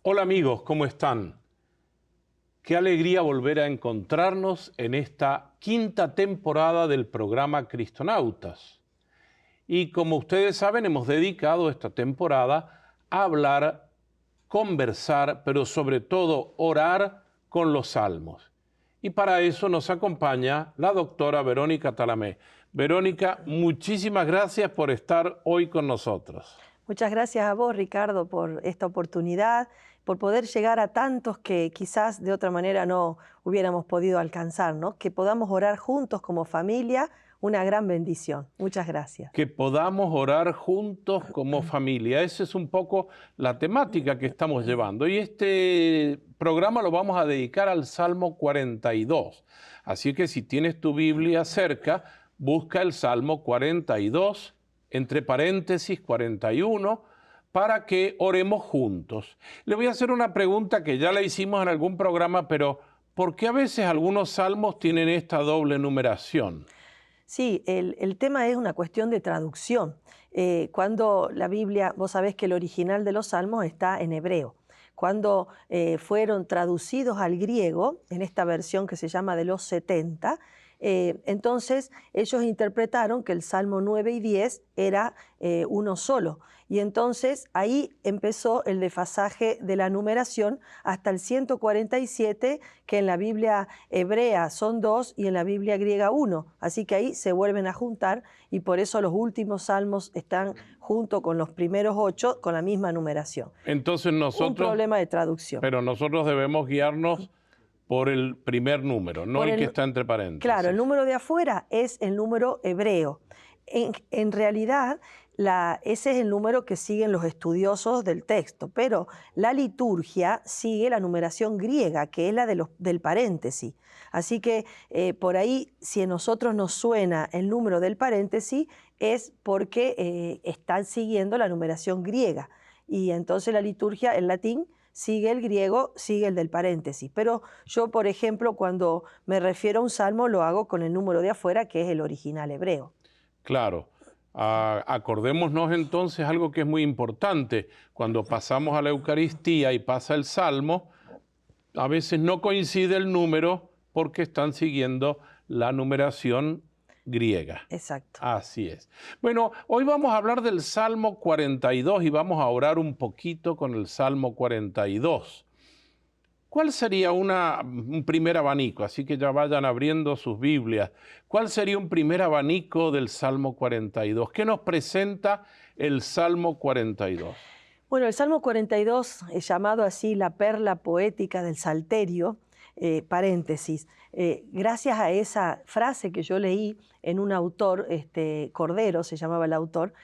Hola amigos, ¿cómo están? Qué alegría volver a encontrarnos en esta quinta temporada del programa Cristonautas. Y como ustedes saben, hemos dedicado esta temporada a hablar, conversar, pero sobre todo orar con los salmos. Y para eso nos acompaña la doctora Verónica Talamé. Verónica, muchísimas gracias por estar hoy con nosotros. Muchas gracias a vos, Ricardo, por esta oportunidad, por poder llegar a tantos que quizás de otra manera no hubiéramos podido alcanzar, ¿no? Que podamos orar juntos como familia, una gran bendición. Muchas gracias. Que podamos orar juntos como familia. Esa es un poco la temática que estamos llevando. Y este programa lo vamos a dedicar al Salmo 42. Así que si tienes tu Biblia cerca, busca el Salmo 42, entre paréntesis 41, para que oremos juntos. Le voy a hacer una pregunta que ya la hicimos en algún programa, pero ¿por qué a veces algunos salmos tienen esta doble numeración? Sí, el tema es una cuestión de traducción. Cuando la Biblia, vos sabés que el original de los salmos está en hebreo. Cuando fueron traducidos al griego, en esta versión que se llama de los 70, entonces ellos interpretaron que el Salmo 9 y 10 era uno solo. Y entonces ahí empezó el desfasaje de la numeración hasta el 147, que en la Biblia hebrea son 2 y en la Biblia griega 1. Así que ahí se vuelven a juntar y por eso los últimos salmos están junto con los primeros 8 con la misma numeración. Entonces nosotros... Un problema de traducción. Pero nosotros debemos guiarnos por el primer número, no el que está entre paréntesis. Claro, el número de afuera es el número hebreo. En realidad, ese es el número que siguen los estudiosos del texto, pero la liturgia sigue la numeración griega, que es la del paréntesis. Así que por ahí, si a nosotros nos suena el número del paréntesis, es porque están siguiendo la numeración griega. Y entonces la liturgia, el latín, sigue el griego, sigue el del paréntesis. Pero yo, por ejemplo, cuando me refiero a un salmo, lo hago con el número de afuera, que es el original hebreo. Claro. Acordémonos entonces algo que es muy importante. Cuando pasamos a la Eucaristía y pasa el salmo, a veces no coincide el número porque están siguiendo la numeración griega. Exacto. Así es. Bueno, hoy vamos a hablar del Salmo 42 y vamos a orar un poquito con el Salmo 42. ¿Cuál sería un primer abanico? Así que ya vayan abriendo sus Biblias. ¿Cuál sería un primer abanico del Salmo 42? ¿Qué nos presenta el Salmo 42? Bueno, el Salmo 42 es llamado así la perla poética del Salterio, paréntesis. Gracias a esa frase que yo leí en un autor, Cordero se llamaba el autor,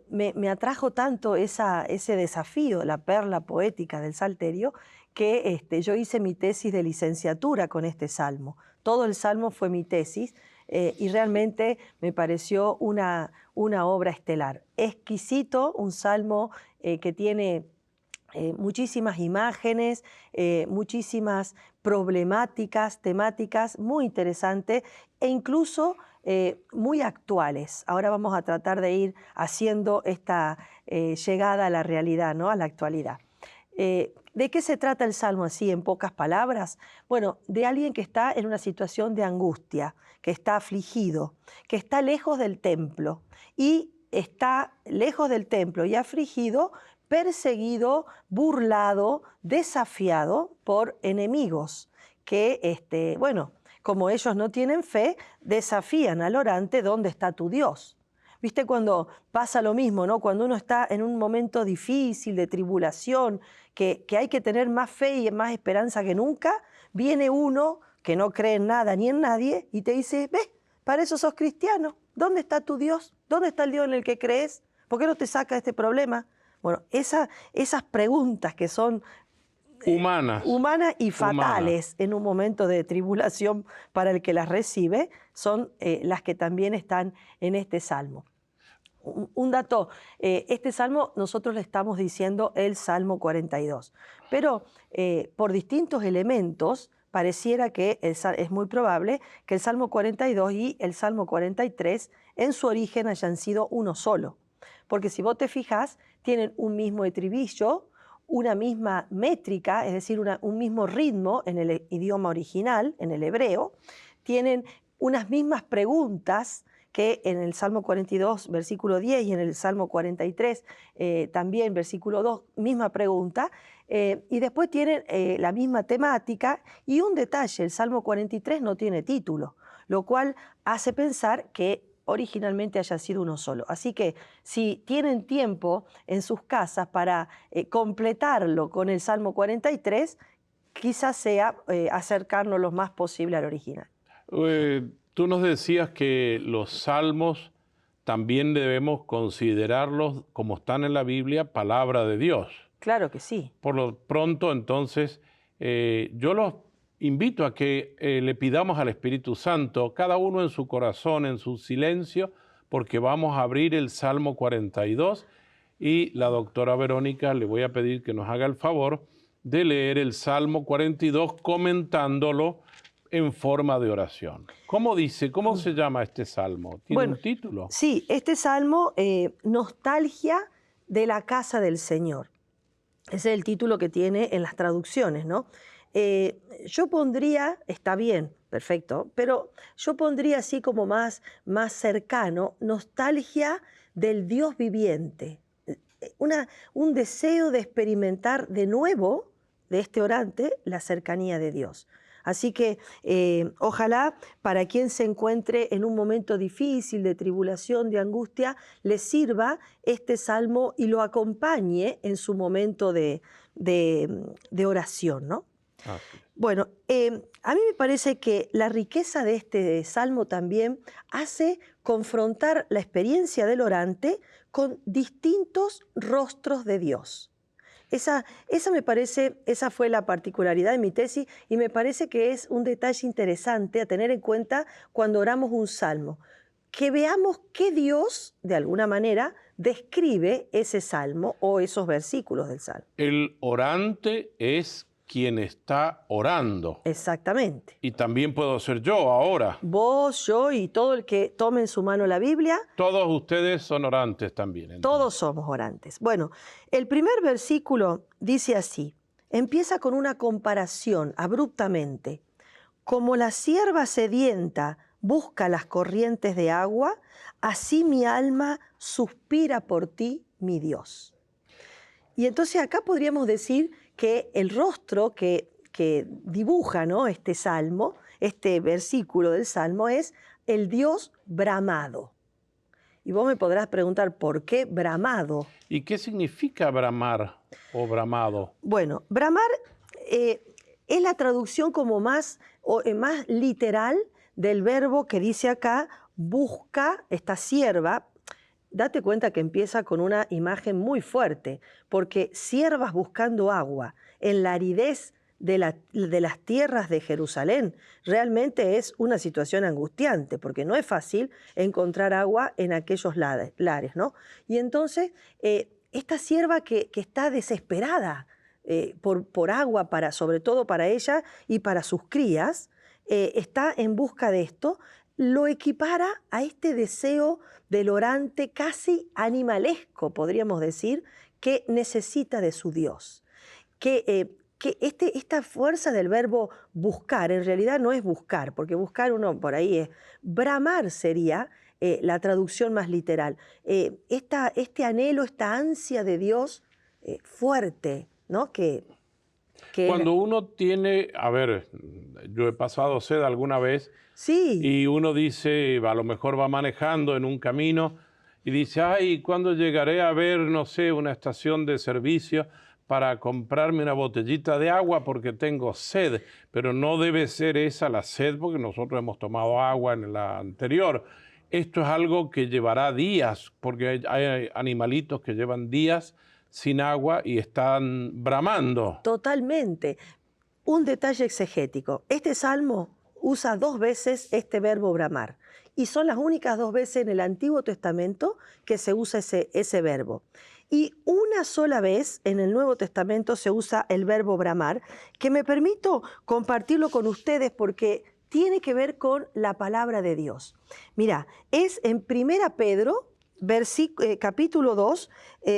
me atrajo tanto ese desafío, la perla poética del Salterio, que yo hice mi tesis de licenciatura con este salmo. Todo el salmo fue mi tesis y realmente me pareció una obra estelar. Exquisito, un salmo que tiene muchísimas imágenes, muchísimas problemáticas, temáticas muy interesantes e incluso muy actuales. Ahora vamos a tratar de ir haciendo esta llegada a la realidad, ¿no? A la actualidad. ¿De qué se trata el Salmo así en pocas palabras? Bueno, de alguien que está en una situación de angustia, que está afligido, que está lejos del templo y está lejos del templo y afligido, perseguido, burlado, desafiado por enemigos que, bueno, como ellos no tienen fe, desafían al orante: ¿dónde está tu Dios? ¿Viste cuando pasa lo mismo, ¿no? Cuando uno está en un momento difícil, de tribulación, que hay que tener más fe y más esperanza que nunca, viene uno que no cree en nada ni en nadie y te dice: ve, para eso sos cristiano, ¿dónde está tu Dios? ¿Dónde está el Dios en el que crees? ¿Por qué no te saca este problema? Bueno, esas preguntas que son humanas y fatales en un momento de tribulación para el que las recibe, son las que también están en este salmo. Un dato, este salmo nosotros le estamos diciendo el Salmo 42, pero por distintos elementos pareciera que es muy probable que el Salmo 42 y el Salmo 43 en su origen hayan sido uno solo, porque si vos te fijás, tienen un mismo estribillo, una misma métrica, es decir, un mismo ritmo en el idioma original, en el hebreo, tienen unas mismas preguntas que en el Salmo 42, versículo 10, y en el Salmo 43, también versículo 2, misma pregunta, y después tienen la misma temática, y un detalle, el Salmo 43 no tiene título, lo cual hace pensar que originalmente haya sido uno solo. Así que si tienen tiempo en sus casas para completarlo con el Salmo 43, quizás sea acercarnos lo más posible al original. Tú nos decías que los salmos también debemos considerarlos, como están en la Biblia, palabra de Dios. Claro que sí. Por lo pronto, entonces, yo los invito a que le pidamos al Espíritu Santo, cada uno en su corazón, en su silencio, porque vamos a abrir el Salmo 42 y la doctora Verónica le voy a pedir que nos haga el favor de leer el Salmo 42 comentándolo en forma de oración. ¿Cómo dice? ¿Cómo se llama este salmo? ¿Tiene un título? Sí, este salmo, Nostalgia de la casa del Señor. Ese es el título que tiene en las traducciones, ¿no? Yo pondría, está bien, perfecto, pero yo pondría así como más cercano, nostalgia del Dios viviente. Un deseo de experimentar de nuevo, de este orante, la cercanía de Dios. Así que ojalá para quien se encuentre en un momento difícil, de tribulación, de angustia, le sirva este salmo y lo acompañe en su momento de oración, ¿no? Bueno, a mí me parece que la riqueza de este salmo también hace confrontar la experiencia del orante con distintos rostros de Dios. Esa me parece, esa fue la particularidad de mi tesis y me parece que es un detalle interesante a tener en cuenta cuando oramos un salmo. Que veamos qué Dios, de alguna manera, describe ese salmo o esos versículos del salmo. El orante es quien está orando. Exactamente. Y también puedo ser yo ahora. Vos, yo y todo el que tome en su mano la Biblia. Todos ustedes son orantes también. Entonces. Todos somos orantes. Bueno, el primer versículo dice así, empieza con una comparación abruptamente. Como la cierva sedienta busca las corrientes de agua, así mi alma suspira por ti, mi Dios. Y entonces acá podríamos decir que el rostro que dibuja, ¿no?, este salmo, este versículo del salmo, es el Dios bramado. Y vos me podrás preguntar, ¿por qué bramado? ¿Y qué significa bramar o bramado? Bueno, bramar es la traducción como más literal del verbo que dice acá, busca, esta sierva. Date cuenta que empieza con una imagen muy fuerte, porque siervas buscando agua en la aridez de las tierras de Jerusalén, realmente es una situación angustiante, porque no es fácil encontrar agua en aquellos lares, ¿no? Y entonces, esta sierva que está desesperada por agua, sobre todo para ella y para sus crías, está en busca de esto, lo equipara a este deseo del orante casi animalesco, podríamos decir, que necesita de su Dios. Que esta fuerza del verbo buscar, en realidad no es buscar, porque buscar uno por ahí es, bramar sería la traducción más literal. Este anhelo, esta ansia de Dios fuerte, ¿no? Cuando uno tiene, a ver, yo he pasado sed alguna vez, sí. Y uno dice, a lo mejor va manejando en un camino y dice, ay, ¿cuándo llegaré a ver, no sé, una estación de servicio para comprarme una botellita de agua porque tengo sed? Pero no debe ser esa la sed porque nosotros hemos tomado agua en la anterior. Esto es algo que llevará días, porque hay animalitos que llevan días sin agua y están bramando. Totalmente. Un detalle exegético. Este salmo usa 2 veces este verbo bramar. Y son las únicas 2 veces en el Antiguo Testamento que se usa ese verbo. Y una sola vez en el Nuevo Testamento se usa el verbo bramar, que me permito compartirlo con ustedes porque tiene que ver con la palabra de Dios. Mira, es en 1 Pedro, capítulo 2,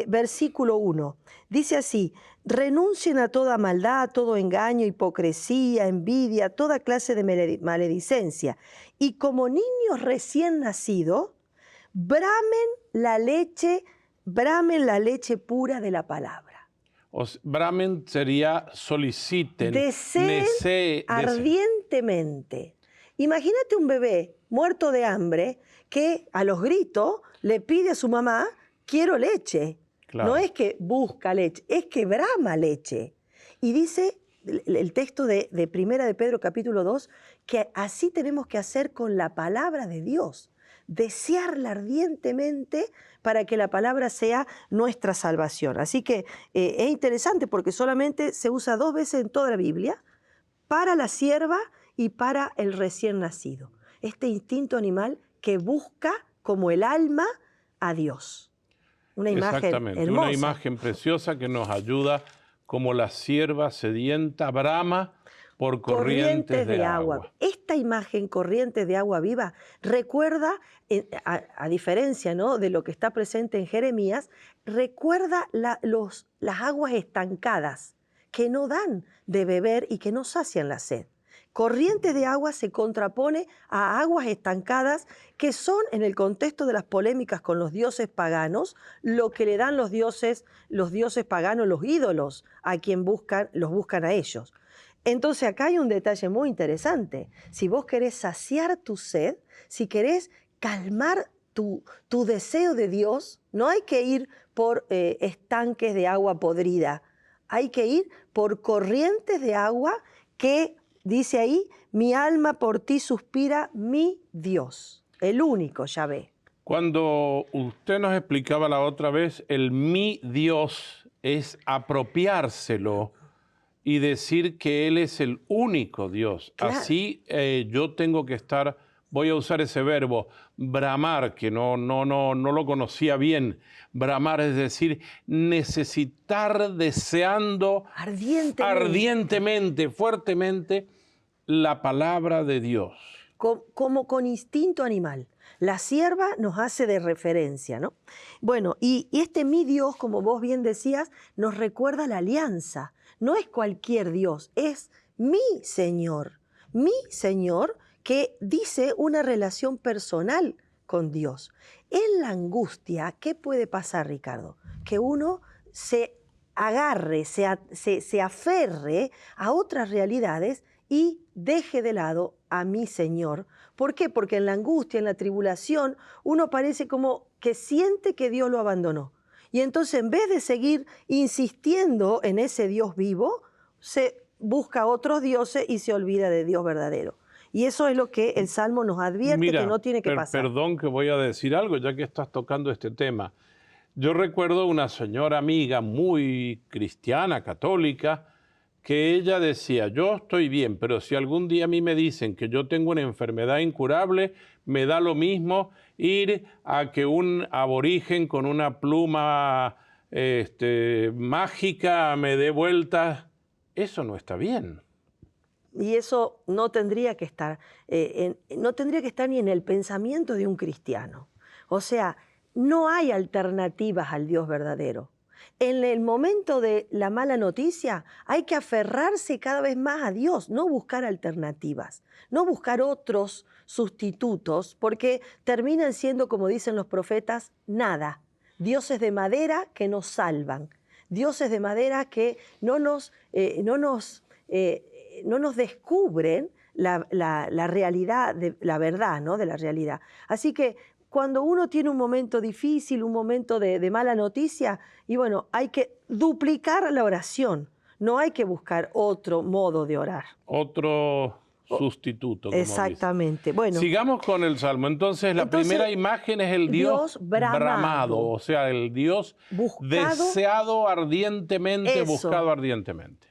versículo 1. Dice así: renuncien a toda maldad, a todo engaño, hipocresía, envidia, toda clase de maledicencia. Y como niños recién nacidos, bramen la leche pura de la palabra. Bramen sería soliciten, Deseen ardientemente. Imagínate un bebé muerto de hambre que a los gritos le pide a su mamá: quiero leche. Claro. No es que busca leche, es que brama leche. Y dice el texto de Primera de Pedro capítulo 2 que así tenemos que hacer con la palabra de Dios. Desearla ardientemente para que la palabra sea nuestra salvación. Así que es interesante porque solamente se usa 2 veces en toda la Biblia, para la sierva y para el recién nacido. Este instinto animal que busca como el alma a Dios. Una imagen hermosa. Una imagen preciosa que nos ayuda como la sierva sedienta brama por corrientes de agua. Esta imagen, corrientes de agua viva, recuerda, a diferencia, ¿no?, de lo que está presente en Jeremías, recuerda las aguas estancadas que no dan de beber y que no sacian la sed. Corrientes de agua se contrapone a aguas estancadas, que son, en el contexto de las polémicas con los dioses paganos, lo que le dan los dioses paganos, los ídolos, a quien los buscan a ellos. Entonces acá hay un detalle muy interesante. Si vos querés saciar tu sed, si querés calmar tu deseo de Dios, no hay que ir por estanques de agua podrida, hay que ir por corrientes de agua que, dice ahí, mi alma por ti suspira, mi Dios, el único Yahvé. Cuando usted nos explicaba la otra vez, el mi Dios es apropiárselo y decir que Él es el único Dios. Claro. Así yo tengo que estar, voy a usar ese verbo, bramar, que no lo conocía bien. Bramar es decir, necesitar, deseando ardientemente, fuertemente, la palabra de Dios. Como con instinto animal. La sierva nos hace de referencia, ¿no? Bueno, y este mi Dios, como vos bien decías, nos recuerda la alianza. No es cualquier Dios, es mi Señor que dice una relación personal con Dios. En la angustia, ¿qué puede pasar, Ricardo? Que uno se agarre, se aferre a otras realidades y deje de lado a mi Señor. ¿Por qué? Porque en la angustia, en la tribulación, uno parece como que siente que Dios lo abandonó. Y entonces, en vez de seguir insistiendo en ese Dios vivo, se busca otros dioses y se olvida de Dios verdadero. Y eso es lo que el Salmo nos advierte que no tiene que pasar. Perdón que voy a decir algo, ya que estás tocando este tema. Yo recuerdo una señora amiga muy cristiana, católica, que ella decía: yo estoy bien, pero si algún día a mí me dicen que yo tengo una enfermedad incurable, me da lo mismo ir a que un aborigen con una pluma mágica me dé vueltas. Eso no está bien. Y eso no tendría que estar, no tendría que estar ni en el pensamiento de un cristiano. O sea, no hay alternativas al Dios verdadero. En el momento de la mala noticia hay que aferrarse cada vez más a Dios, no buscar alternativas, no buscar otros sustitutos, porque terminan siendo, como dicen los profetas, nada. Dioses de madera que nos salvan, dioses de madera que no nos descubren la realidad, la verdad, ¿no?, de la realidad. Así que cuando uno tiene un momento difícil, un momento de mala noticia, y bueno, hay que duplicar la oración. No hay que buscar otro modo de orar. Otro sustituto. Como exactamente. Dice. Bueno, sigamos con el Salmo. Entonces, la primera imagen es el Dios bramado, o sea, el Dios buscado, deseado ardientemente, buscado ardientemente.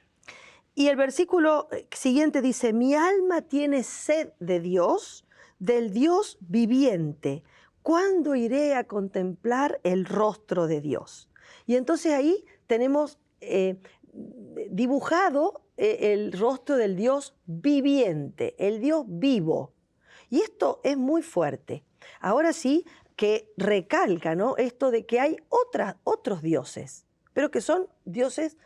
Y el versículo siguiente dice: mi alma tiene sed de Dios, del Dios viviente. ¿Cuándo iré a contemplar el rostro de Dios? Y entonces ahí tenemos dibujado el rostro del Dios viviente, el Dios vivo. Y esto es muy fuerte. Ahora sí, que recalca, ¿no?, esto de que hay otros dioses, pero que son dioses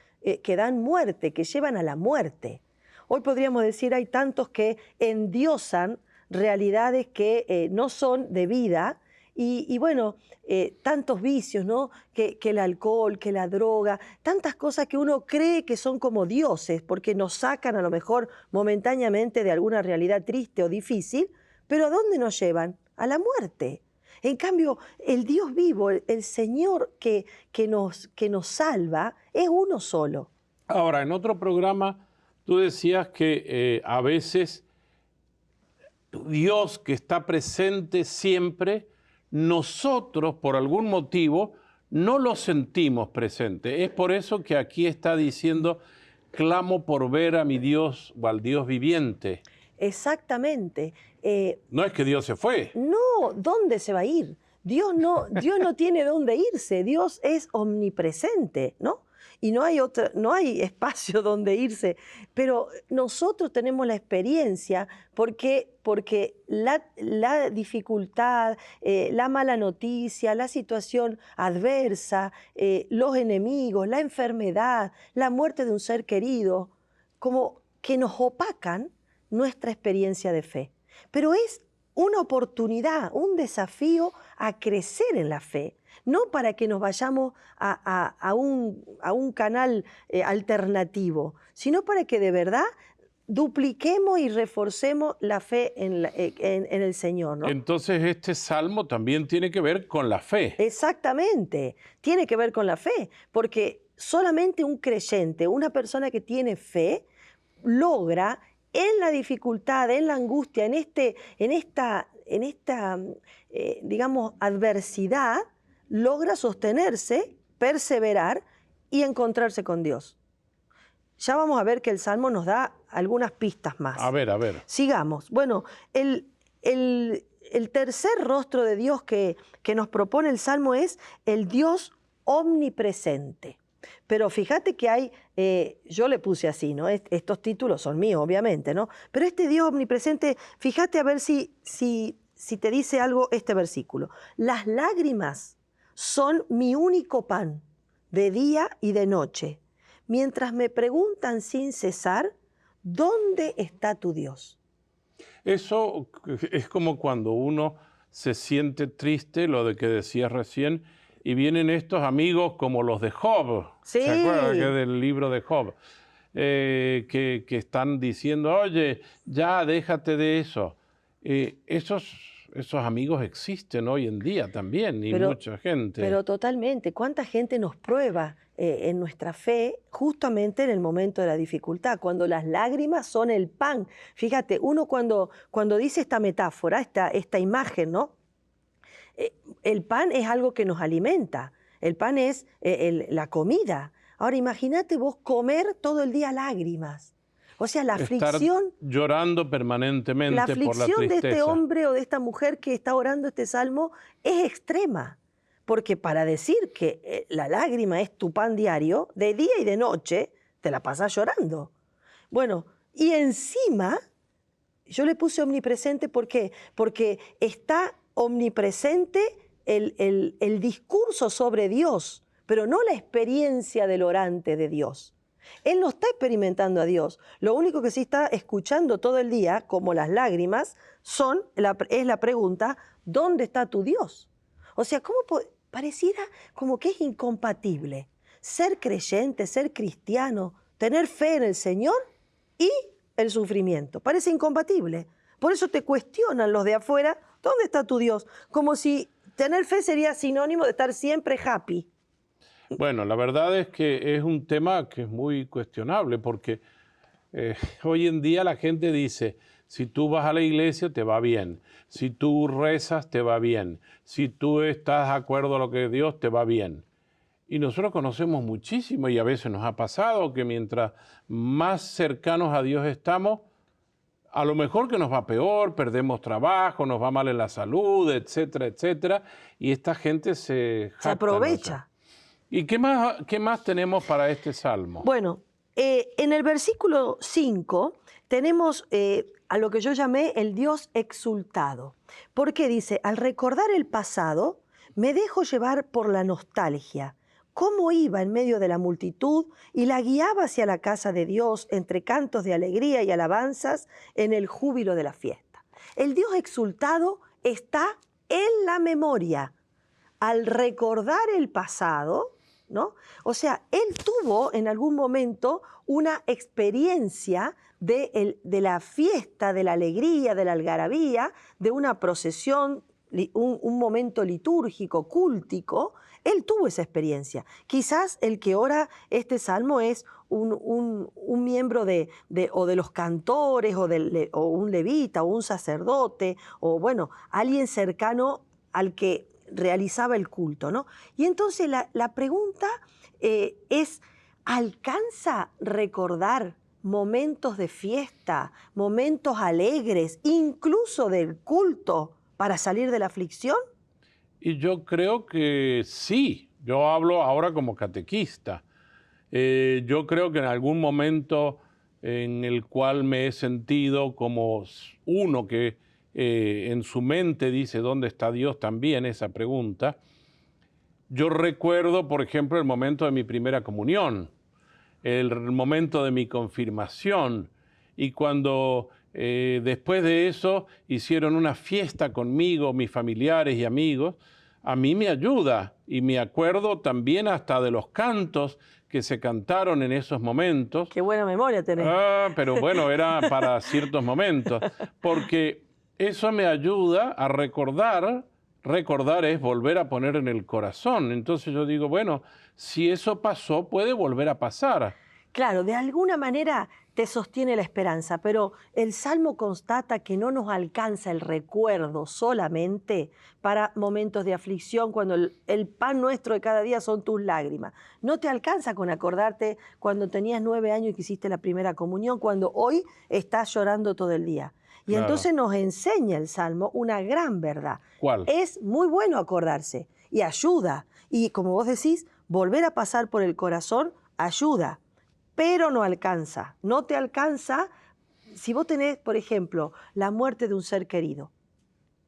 que dan muerte, que llevan a la muerte. Hoy podríamos decir, hay tantos que endiosan realidades que no son de vida, y bueno, tantos vicios, ¿no?, que el alcohol, que la droga, tantas cosas que uno cree que son como dioses, porque nos sacan a lo mejor momentáneamente de alguna realidad triste o difícil, pero ¿a dónde nos llevan? A la muerte. En cambio, el Dios vivo, el Señor que nos salva, es uno solo. Ahora, en otro programa tú decías que a veces Dios, que está presente siempre, nosotros por algún motivo no lo sentimos presente. Es por eso que aquí está diciendo, clamo por ver a mi Dios o al Dios viviente. Exactamente. No es que Dios se fue. No, ¿dónde se va a ir? Dios no tiene dónde irse. Dios es omnipresente, ¿no? Y no hay espacio donde irse. Pero nosotros tenemos la experiencia porque la dificultad, la mala noticia, la situación adversa, los enemigos, la enfermedad, la muerte de un ser querido, como que nos opacan nuestra experiencia de fe. Pero es una oportunidad, un desafío a crecer en la fe, no para que nos vayamos a un canal alternativo, sino para que de verdad dupliquemos y reforcemos la fe en el Señor, ¿no? Entonces este salmo también tiene que ver con la fe. Exactamente, tiene que ver con la fe, porque solamente un creyente, una persona que tiene fe, logra en la dificultad, en la angustia, en esta digamos, adversidad, logra sostenerse, perseverar y encontrarse con Dios. Ya vamos a ver que el Salmo nos da algunas pistas más. A ver. Sigamos. Bueno, el tercer rostro de Dios que nos propone el Salmo es el Dios omnipresente. Pero fíjate que hay, yo le puse así, ¿no? Estos títulos son míos, obviamente, ¿no? Pero este Dios omnipresente, fíjate a ver si te dice algo este versículo. Las lágrimas son mi único pan, de día y de noche, mientras me preguntan sin cesar, ¿dónde está tu Dios? Eso es como cuando uno se siente triste, lo de que decías recién, y vienen estos amigos como los de Job, sí. ¿Se acuerdan que del libro de Job? Que están diciendo, oye, ya déjate de eso. Esos amigos existen hoy en día también, y mucha gente. Pero totalmente, ¿cuánta gente nos prueba en nuestra fe justamente en el momento de la dificultad, cuando las lágrimas son el pan? Fíjate, uno cuando dice esta metáfora, esta imagen, ¿no? El pan es algo que nos alimenta, el pan es la comida. Ahora imagínate vos comer todo el día lágrimas. O sea, la aflicción... Estar llorando permanentemente por la tristeza. La aflicción de este hombre o de esta mujer que está orando este salmo es extrema. Porque para decir que la lágrima es tu pan diario, de día y de noche, te la pasas llorando. Bueno, y encima, yo le puse omnipresente, ¿por qué? Porque está omnipresente el discurso sobre Dios, pero no la experiencia del orante de Dios. Él no está experimentando a Dios. Lo único que sí está escuchando todo el día, como las lágrimas, es la pregunta, ¿dónde está tu Dios? O sea, pareciera como que es incompatible ser creyente, ser cristiano, tener fe en el Señor y el sufrimiento. Parece incompatible. Por eso te cuestionan los de afuera, ¿dónde está tu Dios? Como si tener fe sería sinónimo de estar siempre happy. Bueno, la verdad es que es un tema que es muy cuestionable porque hoy en día la gente dice, si tú vas a la iglesia te va bien, si tú rezas te va bien, si tú estás de acuerdo a lo que Dios te va bien. Y nosotros conocemos muchísimo y a veces nos ha pasado que mientras más cercanos a Dios estamos, a lo mejor que nos va peor, perdemos trabajo, nos va mal en la salud, etcétera, etcétera, y esta gente se aprovecha. ¿Y qué más tenemos para este salmo? Bueno, En el versículo 5 tenemos a lo que yo llamé el Dios exultado. Porque dice, al recordar el pasado, me dejo llevar por la nostalgia. Cómo iba en medio de la multitud y la guiaba hacia la casa de Dios entre cantos de alegría y alabanzas en el júbilo de la fiesta. El Dios exultado está en la memoria. Al recordar el pasado, ¿no? O sea, él tuvo en algún momento una experiencia de la fiesta, de la alegría, de la algarabía, de una procesión, un momento litúrgico, cúltico. Él tuvo esa experiencia. Quizás el que ora este salmo es un miembro de los cantores, o un levita, o un sacerdote, o bueno, alguien cercano al que realizaba el culto, ¿no? Y entonces la pregunta es, ¿alcanza recordar momentos de fiesta, momentos alegres, incluso del culto, para salir de la aflicción? Y yo creo que sí. Yo hablo ahora como catequista. Yo creo que en algún momento en el cual me he sentido como uno que en su mente dice ¿dónde está Dios? También esa pregunta. Yo recuerdo, por ejemplo, el momento de mi primera comunión, el momento de mi confirmación, y cuando después de eso hicieron una fiesta conmigo, mis familiares y amigos, a mí me ayuda, y me acuerdo también hasta de los cantos que se cantaron en esos momentos. Qué buena memoria tenés. Pero bueno, era para ciertos momentos, porque eso me ayuda a recordar. Recordar es volver a poner en el corazón. Entonces yo digo, bueno, si eso pasó, puede volver a pasar. Claro, de alguna manera te sostiene la esperanza, pero el Salmo constata que no nos alcanza el recuerdo solamente para momentos de aflicción, cuando el pan nuestro de cada día son tus lágrimas. No te alcanza con acordarte cuando tenías 9 años y que hiciste la primera comunión, cuando hoy estás llorando todo el día. Y Claro. Entonces nos enseña el Salmo una gran verdad. ¿Cuál? Es muy bueno acordarse y ayuda. Y como vos decís, volver a pasar por el corazón ayuda, pero no alcanza. No te alcanza si vos tenés, por ejemplo, la muerte de un ser querido.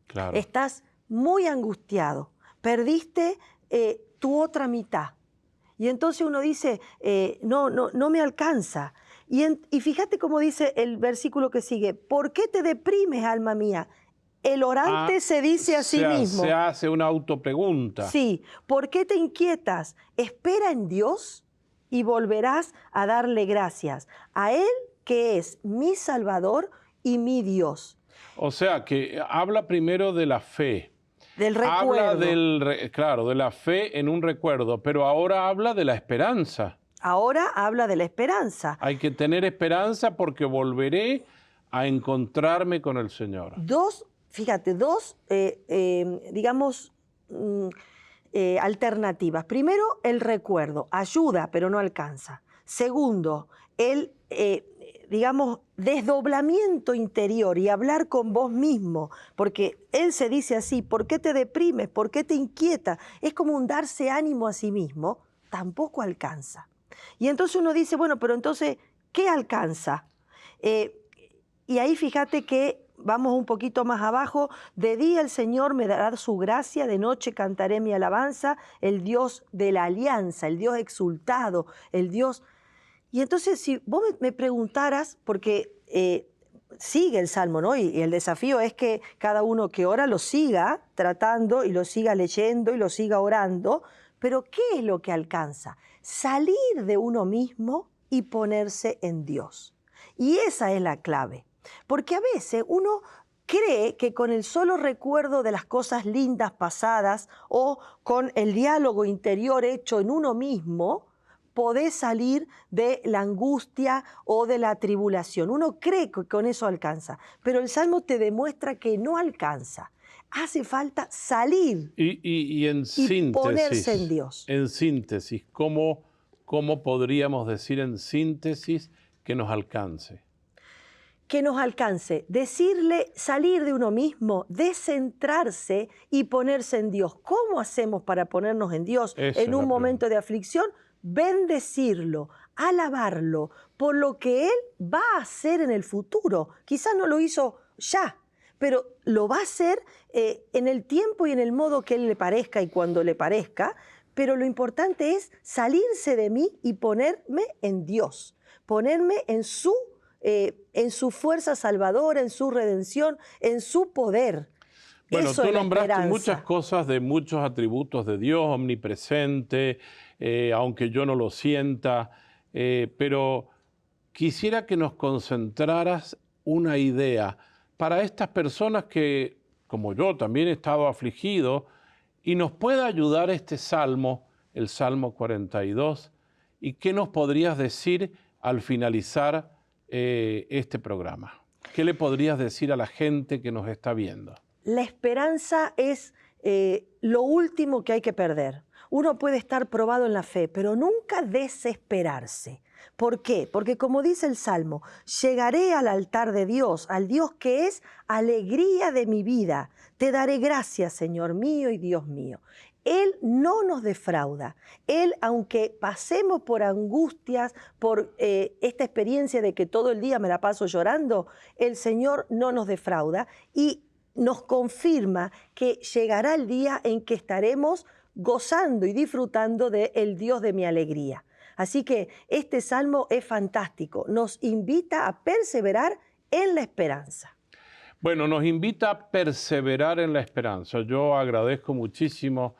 Claro. Estás muy angustiado, perdiste tu otra mitad. Y entonces uno dice, no me alcanza. Y fíjate cómo dice el versículo que sigue, ¿por qué te deprimes, alma mía? El orante se dice a sí mismo. Se hace una autopregunta. Sí, ¿por qué te inquietas? Espera en Dios y volverás a darle gracias a Él, que es mi Salvador y mi Dios. O sea, que habla primero de la fe. Del recuerdo. Habla claro, de la fe en un recuerdo, pero ahora habla de la esperanza. Ahora habla de la esperanza. Hay que tener esperanza porque volveré a encontrarme con el Señor. Dos alternativas. Primero, el recuerdo. Ayuda, pero no alcanza. Segundo, el, desdoblamiento interior y hablar con vos mismo. Porque él se dice así, ¿por qué te deprimes? ¿Por qué te inquieta? Es como un darse ánimo a sí mismo. Tampoco alcanza. Y entonces uno dice, bueno, pero entonces, ¿qué alcanza? Y ahí fíjate que vamos un poquito más abajo. De día el Señor me dará su gracia, de noche cantaré mi alabanza, el Dios de la alianza, el Dios exultado, el Dios... Y entonces si vos me preguntaras, porque sigue el Salmo, ¿no? Y el desafío es que cada uno que ora lo siga tratando y lo siga leyendo y lo siga orando, pero ¿qué es lo que alcanza? Salir de uno mismo y ponerse en Dios. Y esa es la clave. Porque a veces uno cree que con el solo recuerdo de las cosas lindas pasadas o con el diálogo interior hecho en uno mismo, podés salir de la angustia o de la tribulación. Uno cree que con eso alcanza, pero el Salmo te demuestra que no alcanza. Hace falta salir Y en síntesis, ponerse en Dios. En síntesis, ¿cómo podríamos decir en síntesis que nos alcance? Que nos alcance, decirle, salir de uno mismo, descentrarse y ponerse en Dios. ¿Cómo hacemos para ponernos en Dios en un momento de aflicción? Bendecirlo, alabarlo por lo que Él va a hacer en el futuro. Quizás no lo hizo ya, pero lo va a hacer en el tiempo y en el modo que Él le parezca y cuando le parezca. Pero lo importante es salirse de mí y ponerme en Dios, ponerme en su fuerza salvadora, en su redención, en su poder. Bueno, Eso tú es la nombraste esperanza. muchas cosas de muchos atributos de Dios, omnipresente, aunque yo no lo sienta, pero quisiera que nos concentraras una idea para estas personas que, como yo, también he estado afligido, y nos pueda ayudar este salmo, el Salmo 42, y qué nos podrías decir al finalizar este programa. ¿Qué le podrías decir a la gente que nos está viendo? La esperanza es lo último que hay que perder. Uno puede estar probado en la fe, pero nunca desesperarse. ¿Por qué? Porque como dice el Salmo, llegaré al altar de Dios, al Dios que es alegría de mi vida. Te daré gracias, Señor mío y Dios mío. Él no nos defrauda. Él, aunque pasemos por angustias, por esta experiencia de que todo el día me la paso llorando, el Señor no nos defrauda y nos confirma que llegará el día en que estaremos gozando y disfrutando del Dios de mi alegría. Así que este salmo es fantástico, nos invita a perseverar en la esperanza. Bueno, nos invita a perseverar en la esperanza. Yo agradezco muchísimo,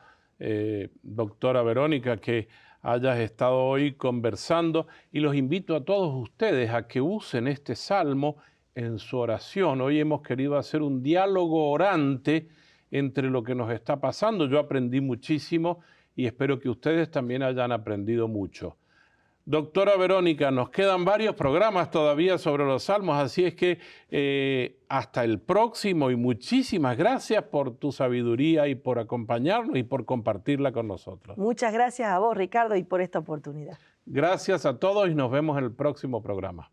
doctora Verónica, que hayas estado hoy conversando y los invito a todos ustedes a que usen este salmo en su oración. Hoy hemos querido hacer un diálogo orante entre lo que nos está pasando. Yo aprendí muchísimo y espero que ustedes también hayan aprendido mucho. Doctora Verónica, nos quedan varios programas todavía sobre los salmos, así es que hasta el próximo y muchísimas gracias por tu sabiduría y por acompañarnos y por compartirla con nosotros. Muchas gracias a vos, Ricardo, y por esta oportunidad. Gracias a todos y nos vemos en el próximo programa.